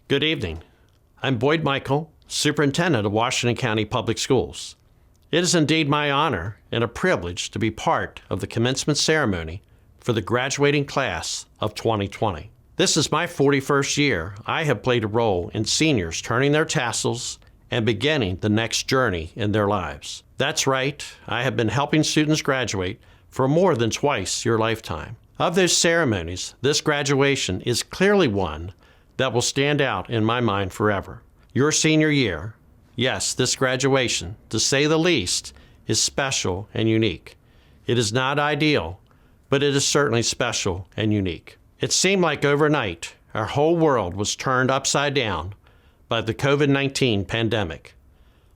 Good evening. I'm Boyd Michael, Superintendent of Washington County Public Schools. It is indeed my honor and a privilege to be part of the commencement ceremony for the graduating class of 2020. This is my 41st year. I have played a role in seniors turning their tassels and beginning the next journey in their lives. That's right, I have been helping students graduate for more than twice your lifetime. Of those ceremonies, this graduation is clearly one that will stand out in my mind forever. Your senior year, yes, this graduation, to say the least, is special and unique. It is not ideal, but it is certainly special and unique. It seemed like overnight, our whole world was turned upside down by the COVID-19 pandemic.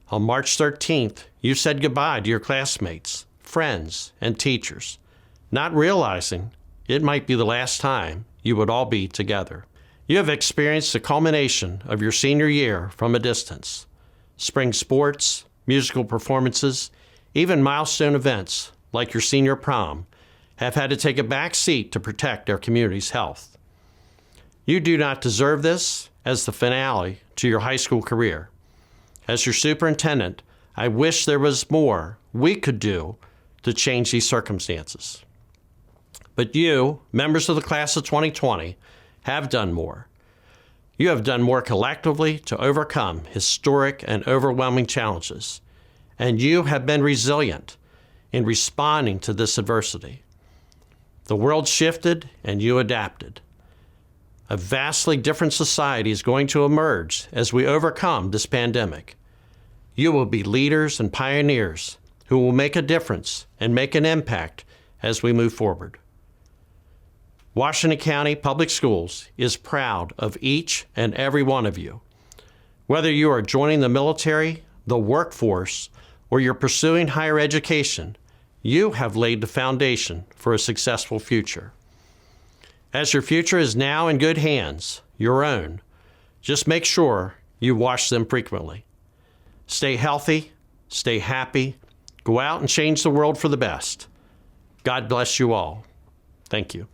On March 13th, you said goodbye to your classmates, friends, and teachers, not realizing it might be the last time you would all be together. You have experienced the culmination of your senior year from a distance. Spring sports, musical performances, even milestone events like your senior prom have had to take a back seat to protect our community's health. You do not deserve this as the finale to your high school career. As your superintendent, I wish there was more we could do to change these circumstances. But you, members of the class of 2020, have done more. You have done more collectively to overcome historic and overwhelming challenges, and you have been resilient in responding to this adversity. The world shifted and you adapted. A vastly different society is going to emerge as we overcome this pandemic. You will be leaders and pioneers who will make a difference and make an impact as we move forward. Washington County Public Schools is proud of each and every one of you. Whether you are joining the military, the workforce, or you're pursuing higher education, you have laid the foundation for a successful future. As your future is now in good hands, your own, just make sure you wash them frequently. Stay healthy, stay happy, go out and change the world for the best. God bless you all. Thank you.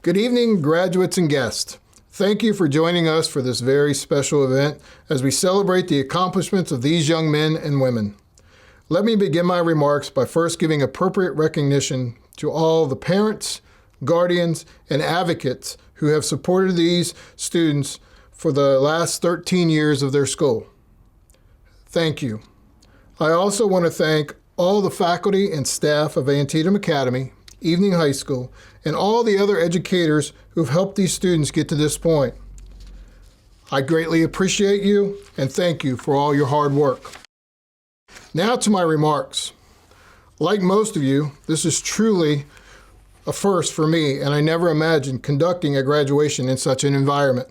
Good evening, graduates and guests. Thank you for joining us for this very special event as we celebrate the accomplishments of these young men and women. Let me begin my remarks by first giving appropriate recognition to all the parents, guardians, and advocates who have supported these students for the last 13 years of their school. Thank you. I also want to thank all the faculty and staff of Antietam Academy, Evening High School, and all the other educators who've helped these students get to this point. I greatly appreciate you and thank you for all your hard work. Now to my remarks. Like most of you, this is truly a first for me, and I never imagined conducting a graduation in such an environment.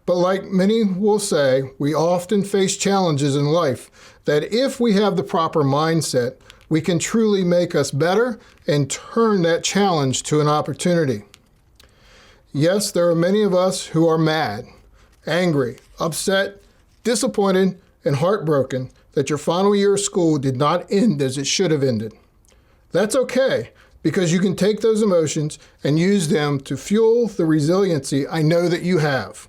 But like many will say, we often face challenges in life that if we have the proper mindset, we can truly make us better and turn that challenge to an opportunity. Yes, there are many of us who are mad, angry, upset, disappointed, and heartbroken that your final year of school did not end as it should have ended. That's okay, because you can take those emotions and use them to fuel the resiliency I know that you have.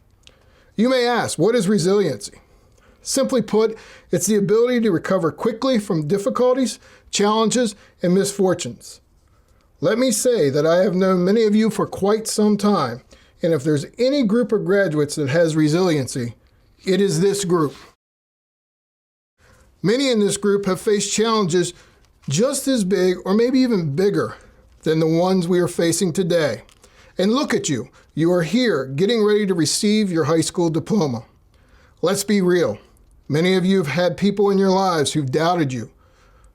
You may ask, what is resiliency? Simply put, it's the ability to recover quickly from difficulties, challenges, and misfortunes. Let me say that I have known many of you for quite some time, and if there's any group of graduates that has resiliency, it is this group. Many in this group have faced challenges just as big or maybe even bigger than the ones we are facing today. And look at you. You are here getting ready to receive your high school diploma. Let's be real. Many of you have had people in your lives who've doubted you,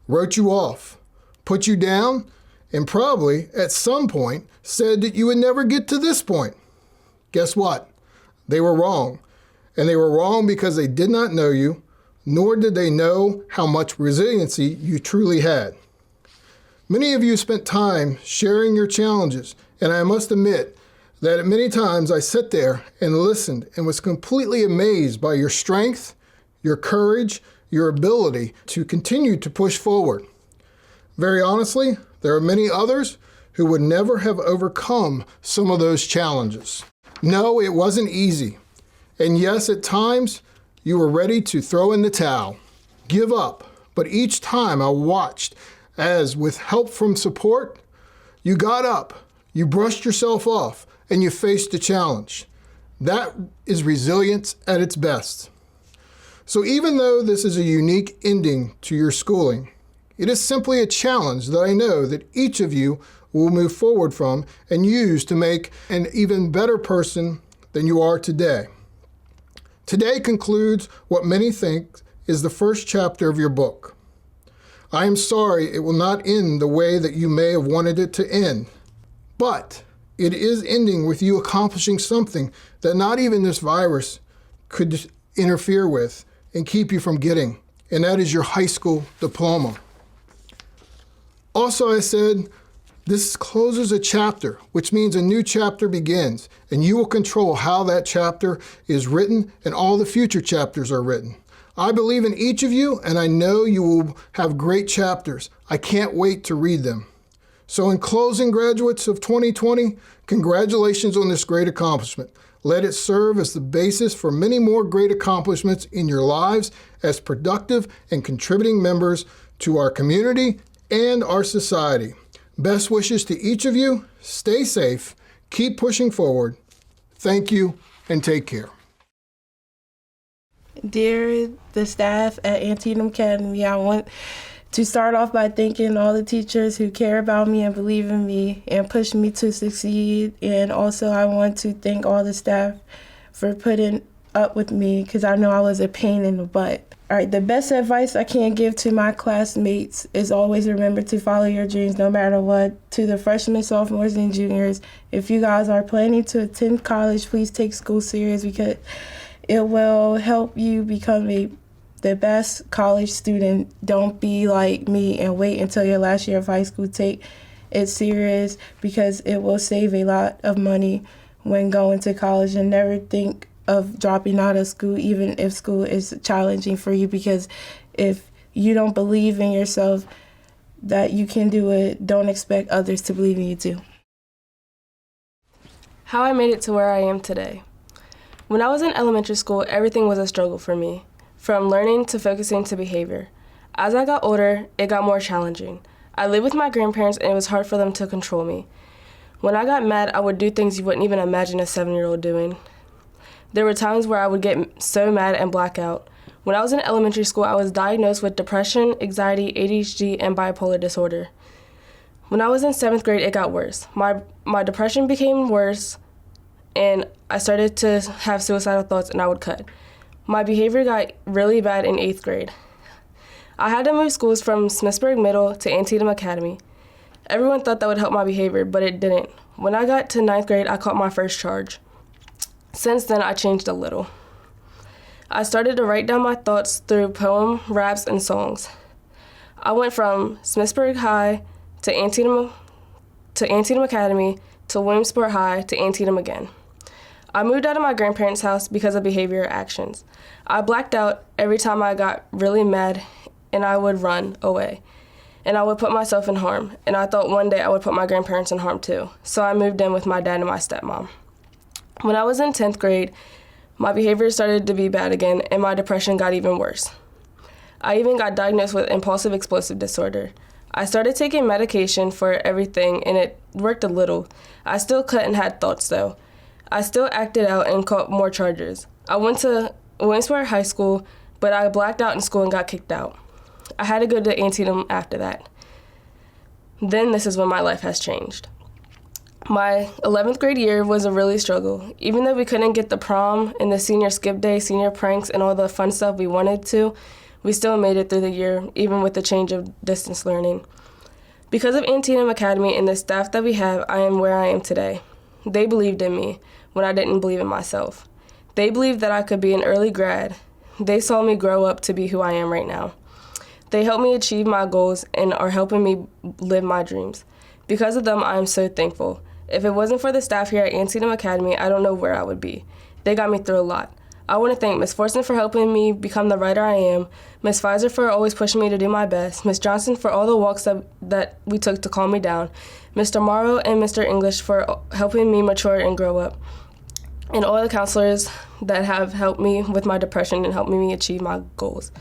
wrote you off, put you down, and probably at some point said that you would never get to this point. Guess what? They were wrong. And they were wrong because they did not know you, nor did they know how much resiliency you truly had. Many of you spent time sharing your challenges, and I must admit that many times I sat there and listened and was completely amazed by your strength, your courage, your ability to continue to push forward. Very honestly, there are many others who would never have overcome some of those challenges. No, it wasn't easy. And yes, at times, you were ready to throw in the towel, give up. But each time I watched as, with help from support, you got up, you brushed yourself off, and you faced the challenge. That is resilience at its best. So even though this is a unique ending to your schooling, it is simply a challenge that I know that each of you will move forward from and use to make an even better person than you are today. Today concludes what many think is the first chapter of your book. I am sorry it will not end the way that you may have wanted it to end, but it is ending with you accomplishing something that not even this virus could interfere with and keep you from getting, and that is your high school diploma. Also, I said, this closes a chapter, which means a new chapter begins, and you will control how that chapter is written and all the future chapters are written. I believe in each of you, and I know you will have great chapters. I can't wait to read them. So in closing, graduates of 2020, congratulations on this great accomplishment. Let it serve as the basis for many more great accomplishments in your lives as productive and contributing members to our community and our society. Best wishes to each of you. Stay safe. Keep pushing forward. Thank you, and take care. Dear the staff at Antietam Academy, I want to start off by thanking all the teachers who care about me and believe in me and push me to succeed. And also I want to thank all the staff for putting up with me because I know I was a pain in the butt. All right, the best advice I can give to my classmates is always remember to follow your dreams no matter what. To the freshmen, sophomores, and juniors, if you guys are planning to attend college, please take school serious because it will help you become the best college student. Don't be like me and wait until your last year of high school. Take it serious because it will save a lot of money when going to college, and never think of dropping out of school, even if school is challenging for you, because if you don't believe in yourself that you can do it, don't expect others to believe in you too. How I made it to where I am today. When I was in elementary school, everything was a struggle for me, from learning to focusing to behavior. As I got older, it got more challenging. I lived with my grandparents and it was hard for them to control me. When I got mad, I would do things you wouldn't even imagine a 7-year-old doing. There were times where I would get so mad and black out. When I was in elementary school, I was diagnosed with depression, anxiety, ADHD, and bipolar disorder. When I was in 7th grade, it got worse. My depression became worse, and I started to have suicidal thoughts, and I would cut. My behavior got really bad in 8th grade. I had to move schools from Smithsburg Middle to Antietam Academy. Everyone thought that would help my behavior, but it didn't. When I got to 9th grade, I caught my first charge. Since then, I changed a little. I started to write down my thoughts through poem, raps, and songs. I went from Smithsburg High to Antietam Academy to Williamsport High to Antietam again. I moved out of my grandparents' house because of behavior actions. I blacked out every time I got really mad, and I would run away. And I would put myself in harm, and I thought one day I would put my grandparents in harm too. So I moved in with my dad and my stepmom. When I was in 10th grade, my behavior started to be bad again, and my depression got even worse. I even got diagnosed with impulsive explosive disorder. I started taking medication for everything, and it worked a little. I still cut and had thoughts, though. I still acted out and caught more charges. I went to Williamsport High School, but I blacked out in school and got kicked out. I had to go to Antietam after that. Then this is when my life has changed. My 11th grade year was a really struggle. Even though we couldn't get the prom and the senior skip day, senior pranks, and all the fun stuff we wanted to, we still made it through the year, even with the change of distance learning. Because of Antietam Academy and the staff that we have, I am where I am today. They believed in me when I didn't believe in myself. They believed that I could be an early grad. They saw me grow up to be who I am right now. They helped me achieve my goals and are helping me live my dreams. Because of them, I am so thankful. If it wasn't for the staff here at Antietam Academy, I don't know where I would be. They got me through a lot. I want to thank Ms. Forson for helping me become the writer I am, Ms. Pfizer for always pushing me to do my best, Ms. Johnson for all the walks that we took to calm me down, Mr. Morrow and Mr. English for helping me mature and grow up, and all the counselors that have helped me with my depression and helped me achieve my goals.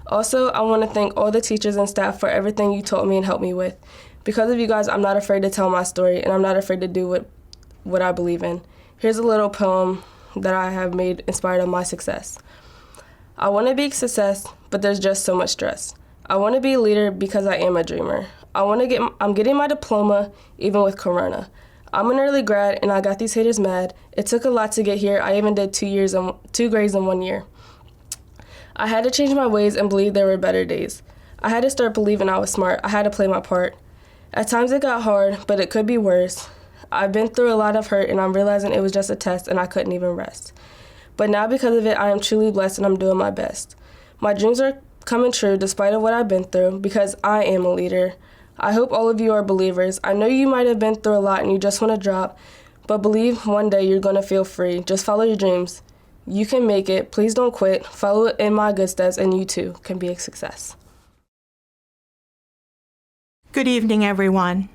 Also, I want to thank all the teachers and staff for everything you taught me and helped me with. Because of you guys, I'm not afraid to tell my story, and I'm not afraid to do what I believe in. Here's a little poem that I have made inspired of my success. I want to be a success, but there's just so much stress. I want to be a leader because I am a dreamer. I'm getting my diploma, even with Corona. I'm an early grad, and I got these haters mad. It took a lot to get here. I even did 2 grades in 1 year. I had to change my ways and believe there were better days. I had to start believing I was smart. I had to play my part. At times it got hard, but it could be worse. I've been through a lot of hurt, and I'm realizing it was just a test, and I couldn't even rest. But now because of it, I am truly blessed, and I'm doing my best. My dreams are coming true despite of what I've been through, because I am a leader. I hope all of you are believers. I know you might have been through a lot, and you just want to drop, but believe one day you're going to feel free. Just follow your dreams. You can make it. Please don't quit. Follow in my good steps, and you too can be a success. Good evening, everyone.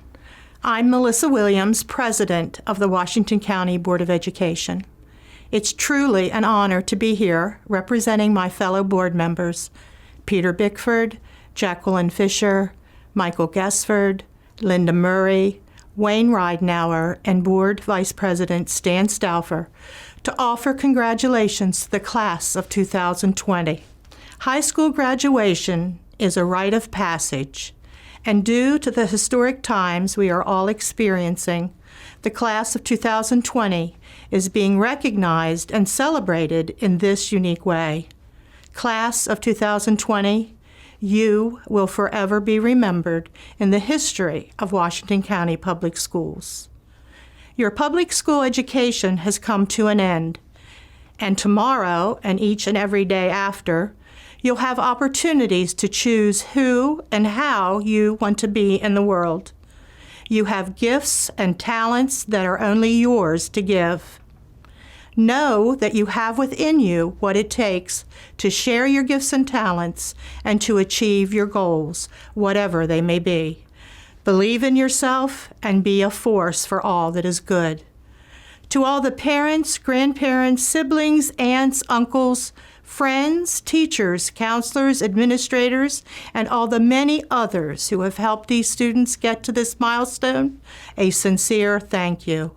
I'm Melissa Williams, President of the Washington County Board of Education. It's truly an honor to be here representing my fellow board members, Peter Bickford, Jacqueline Fisher, Michael Gesford, Linda Murray, Wayne Ridenauer, and Board Vice President Stan Stauffer, to offer congratulations to the class of 2020. High school graduation is a rite of passage, and due to the historic times we are all experiencing, the class of 2020 is being recognized and celebrated in this unique way. Class of 2020, you will forever be remembered in the history of Washington County Public Schools. Your public school education has come to an end, and tomorrow and each and every day after, you'll have opportunities to choose who and how you want to be in the world. You have gifts and talents that are only yours to give. Know that you have within you what it takes to share your gifts and talents and to achieve your goals, whatever they may be. Believe in yourself and be a force for all that is good. To all the parents, grandparents, siblings, aunts, uncles, friends, teachers, counselors, administrators, and all the many others who have helped these students get to this milestone, a sincere thank you.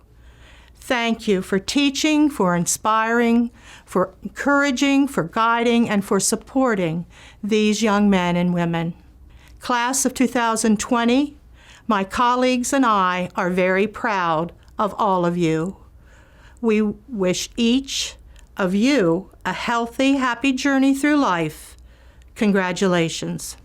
Thank you for teaching, for inspiring, for encouraging, for guiding, and for supporting these young men and women. Class of 2020, my colleagues and I are very proud of all of you. We wish each of you a healthy, happy journey through life. Congratulations.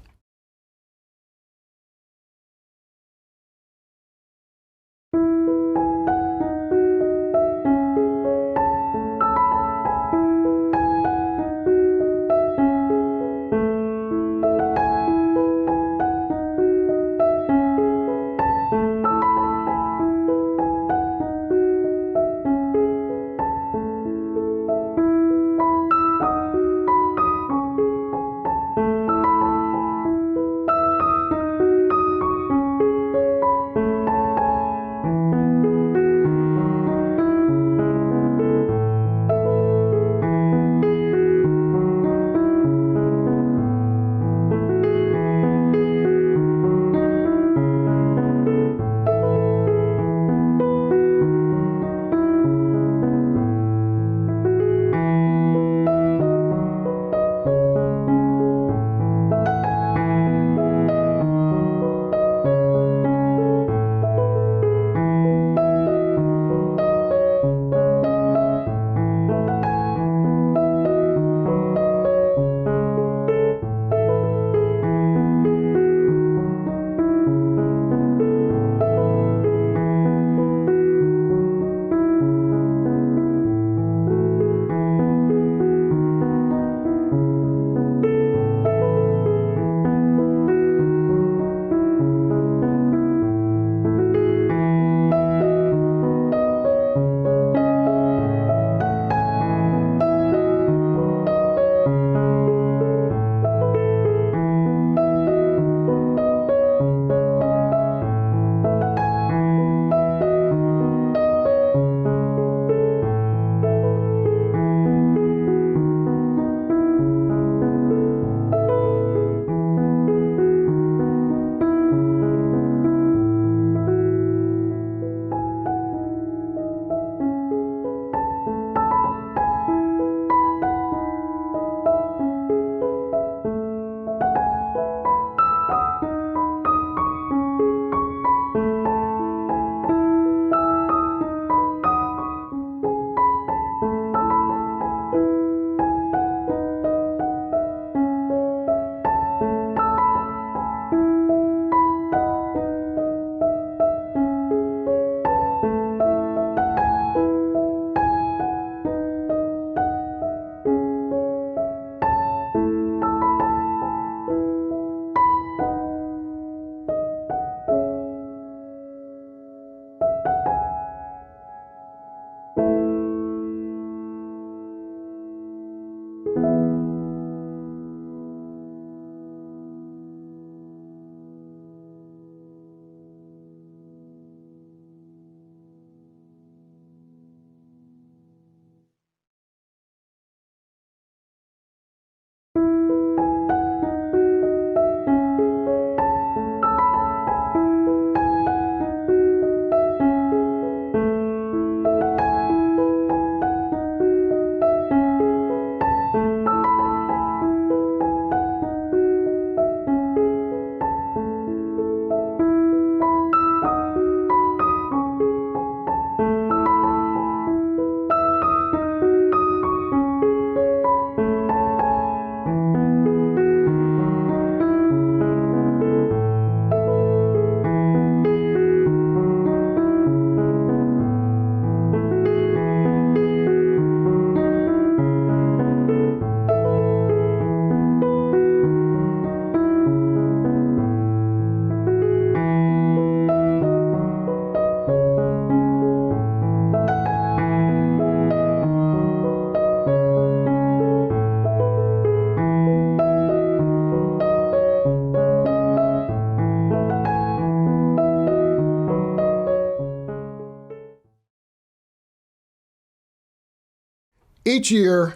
Each year,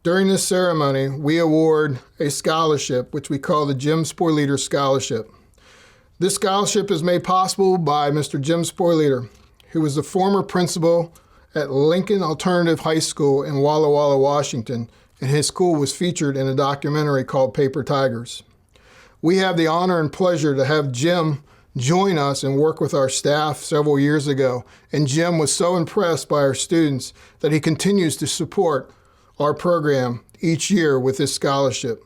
during this ceremony, we award a scholarship, which we call the Jim Sporleder Scholarship. This scholarship is made possible by Mr. Jim Sporleder. who was the former principal at Lincoln Alternative High School in Walla Walla, Washington, and his school was featured in a documentary called Paper Tigers. We have the honor and pleasure to have Jim join us and work with our staff several years ago, and Jim was so impressed by our students that he continues to support our program each year with this scholarship.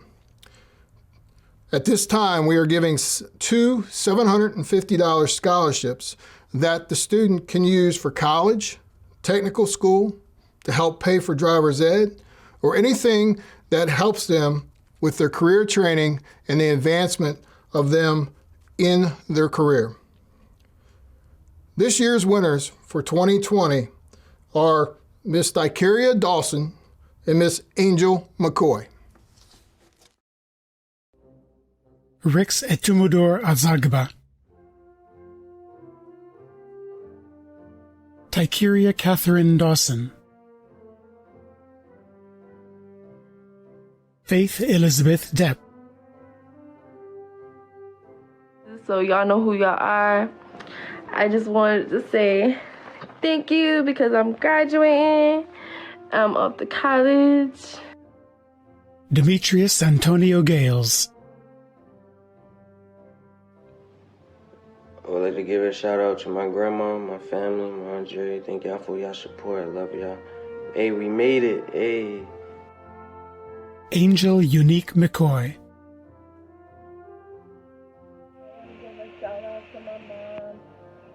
At this time, we are giving two $750 scholarships that the student can use for college, technical school, to help pay for driver's ed, or anything that helps them with their career training and the advancement of them in their career. This year's winners for 2020 are Miss Kiarra Dawson and Miss Angel McCoy. Rix Etumudor Azagba. Kiarra Catherine Dawson. Faith Elizabeth Diep. So y'all know who y'all are. I just wanted to say thank you because I'm graduating. I'm off to college. Demetrius Antonio Gayles. I would like to give a shout out to my grandma, my family, my Aunt Jerry. Thank y'all for y'all support. I love y'all. Hey, we made it. Hey. Angel Unique McCoy. I want to give a shout out to my mom.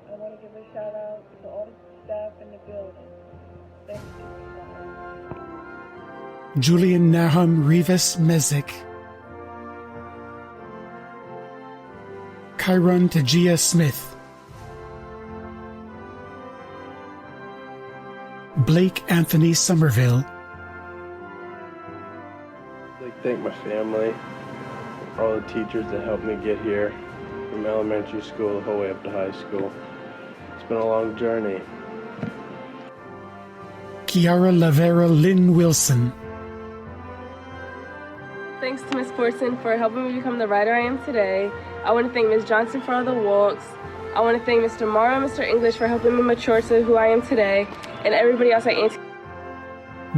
I want to give a shout out to all the staff in the building. Thank you. Julian Nahum Rivas Mesick. Chiron Tajia Smith. Blake Anthony Summerville. I'd like to thank my family, all the teachers that helped me get here, from elementary school the whole way up to high school. It's been a long journey. Kiarra Lavera Lynn Wilson. Thanks to Miss Fortson for helping me become the writer I am today. I want to thank Ms. Johnson for all the walks. I want to thank Mr. Morrow and Mr. English for helping me mature to who I am today, and everybody else at Antietam.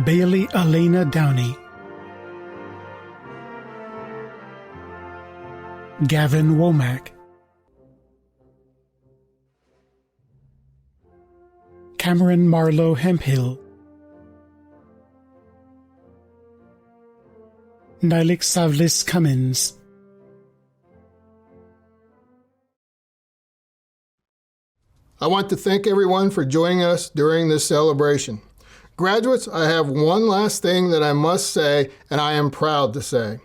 Bailey Alanea Downey. Gavin Womack. Cameron Marlowe Hemphill. Nilik Savlis Cummins. I want to thank everyone for joining us during this celebration. Graduates, I have one last thing that I must say, and I am proud to say.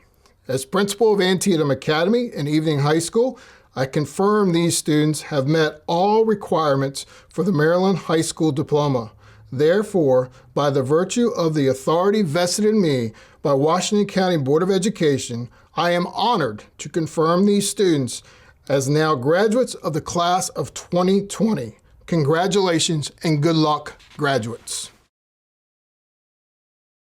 As principal of Antietam Academy and Evening High School, I confirm these students have met all requirements for the Maryland High School Diploma. Therefore, by the virtue of the authority vested in me by Washington County Board of Education, I am honored to confirm these students as now graduates of the class of 2020. Congratulations and good luck, graduates.